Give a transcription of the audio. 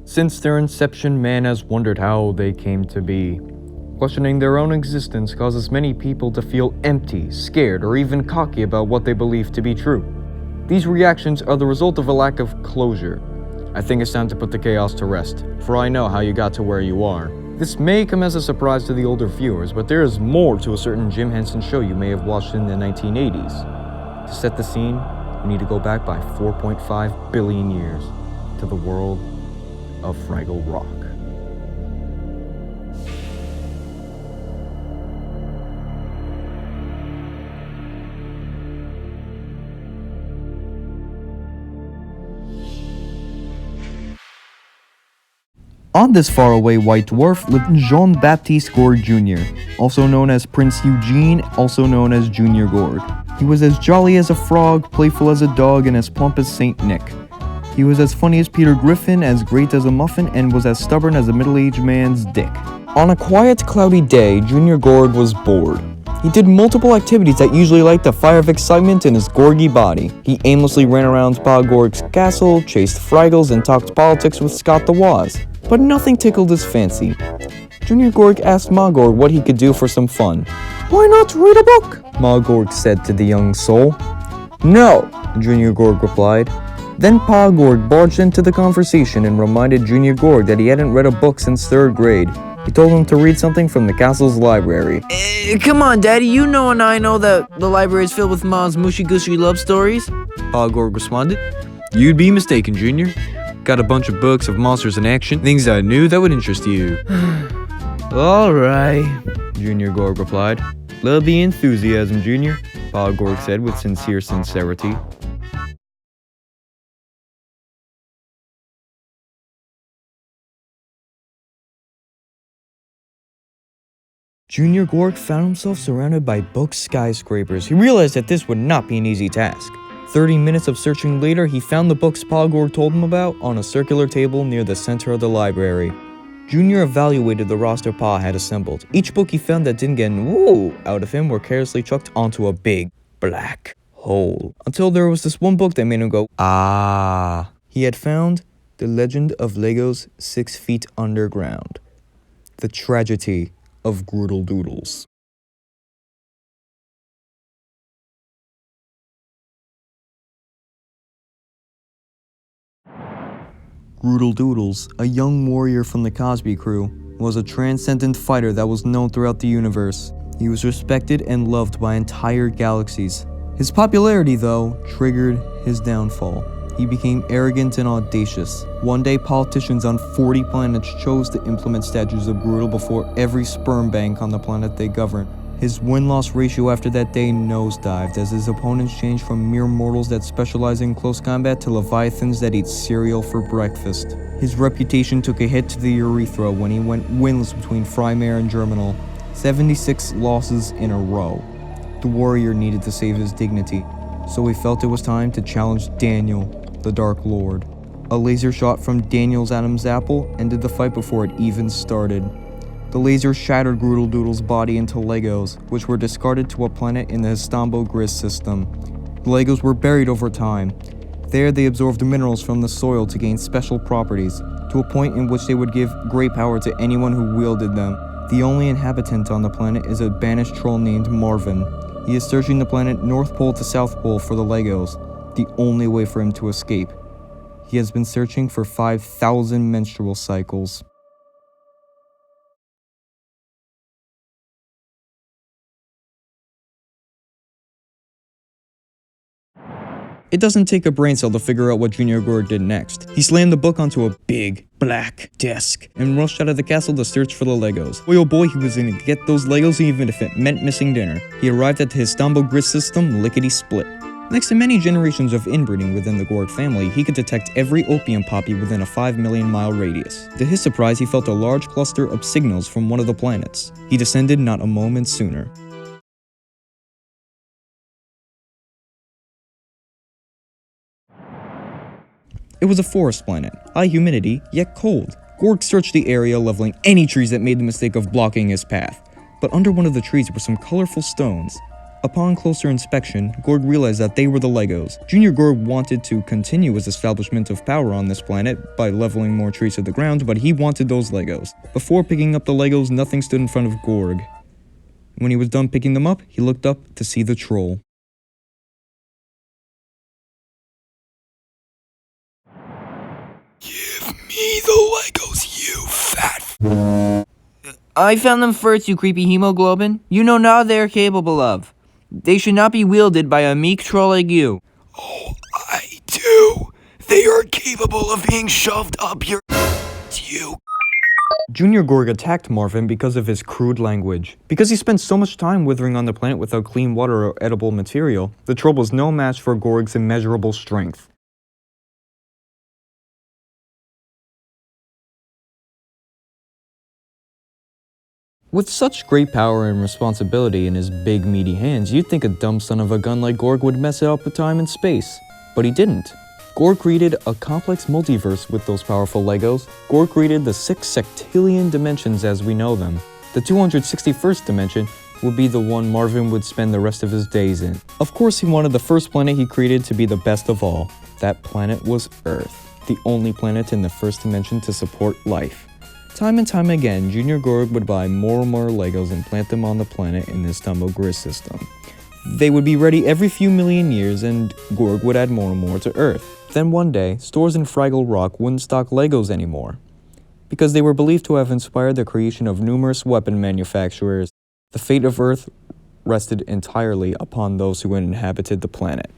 Since their inception, man has wondered how they came to be. Questioning their own existence causes many people to feel empty, scared, or even cocky about what they believe to be true. These reactions are the result of a lack of closure. I think it's time to put the chaos to rest, for I know how you got to where you are. This may come as a surprise to the older viewers, but there is more to a certain Jim Henson show you may have watched in the 1980s. To set the scene, we need to go back by 4.5 billion years to the world of Fraggle Rock. On this faraway white dwarf lived Jean-Baptiste Gorg Jr., also known as Prince Eugene, also known as Junior Gorg. He was as jolly as a frog, playful as a dog, and as plump as Saint Nick. He was as funny as Peter Griffin, as great as a muffin, and was as stubborn as a middle-aged man's dick. On a quiet, cloudy day, Junior Gorg was bored. He did multiple activities that usually light the fire of excitement in his gorgy body. He aimlessly ran around Pa Gorg's castle, chased Fraggles, and talked politics with Scott the Woz. But nothing tickled his fancy. Junior Gorg asked Ma Gorg what he could do for some fun. "Why not read a book?" Ma Gorg said to the young soul. "No," Junior Gorg replied. Then Pa Gorg barged into the conversation and reminded Junior Gorg that he hadn't read a book since 3rd grade. He told him to read something from the castle's library. Come on, Daddy, you know and I know that the library is filled with Mom's mushy-gushy love stories. Pa Gorg responded. "You'd be mistaken, Junior. Got a bunch of books of monsters in action, things I knew that would interest you." Alright, Junior Gorg replied. "Love the enthusiasm, Junior," Pa Gorg said with sincere sincerity. Junior Gorg found himself surrounded by book skyscrapers. He realized that this would not be an easy task. 30 minutes of searching later, he found the books Pa Gorg told him about on a circular table near the center of the library. Junior evaluated the roster Pa had assembled. Each book he found that didn't get an "whoa" out of him were carelessly chucked onto a big, black hole. Until there was this one book that made him go, "Ah." He had found The Legend of Lego's 6 Feet Underground. The Tragedy of Groodle Doodles. Groodle Doodles, a young warrior from the Cosby Crew, was a transcendent fighter that was known throughout the universe. He was respected and loved by entire galaxies. His popularity, though, triggered his downfall. He became arrogant and audacious. One day, politicians on 40 planets chose to implement statues of Groodle before every sperm bank on the planet they governed. His win-loss ratio after that day nosedived as his opponents changed from mere mortals that specialize in close combat to leviathans that eat cereal for breakfast. His reputation took a hit to the urethra when he went winless between Frymare and Germinal. 76 losses in a row. The warrior needed to save his dignity, so he felt it was time to challenge Daniel, the Dark Lord. A laser shot from Daniel's Adam's apple ended the fight before it even started. The laser shattered Groodle Doodle's body into Legos, which were discarded to a planet in the Histambo Gris system. The Legos were buried over time. There they absorbed minerals from the soil to gain special properties, to a point in which they would give great power to anyone who wielded them. The only inhabitant on the planet is a banished troll named Marvin. He is searching the planet North Pole to South Pole for the Legos, the only way for him to escape. He has been searching for 5,000 menstrual cycles. It doesn't take a brain cell to figure out what Junior Gorg did next. He slammed the book onto a big, black desk and rushed out of the castle to search for the Legos. Boy oh boy, he was gonna get those Legos even if it meant missing dinner. He arrived at the Histambo Gris system lickety-split. Next to many generations of inbreeding within the Gorg family, he could detect every opium poppy within a 5 million mile radius. To his surprise, he felt a large cluster of signals from one of the planets. He descended not a moment sooner. It was a forest planet, high humidity, yet cold. Gorg searched the area, leveling any trees that made the mistake of blocking his path. But under one of the trees were some colorful stones. A Upon closer inspection, Gorg realized that they were the Legos. Junior Gorg wanted to continue his establishment of power on this planet by leveling more trees to the ground, but he wanted those Legos. Before picking up the Legos, nothing stood in front of Gorg. When he was done picking them up, he looked up to see the troll. Give me the Legos, you fat I found them first, you creepy hemoglobin. You know now they are capable of. They should not be wielded by a meek troll like you. Oh, I do. They are capable of being shoved up your you. Junior Gorg attacked Marvin because of his crude language. Because he spent so much time withering on the planet without clean water or edible material, the troll was no match for Gorg's immeasurable strength. With such great power and responsibility in his big, meaty hands, you'd think a dumb son of a gun like Gorg would mess it up with time and space. But he didn't. Gorg created a complex multiverse with those powerful Legos. Gorg created the 6 sextillion dimensions as we know them. The 261st dimension would be the one Marvin would spend the rest of his days in. Of course, he wanted the first planet he created to be the best of all. That planet was Earth, the only planet in the first dimension to support life. Time and time again, Junior Gorg would buy more and more Legos and plant them on the planet in this tumble grid system. They would be ready every few million years, and Gorg would add more and more to Earth. Then one day, stores in Fraggle Rock wouldn't stock Legos anymore, because they were believed to have inspired the creation of numerous weapon manufacturers. The fate of Earth rested entirely upon those who inhabited the planet.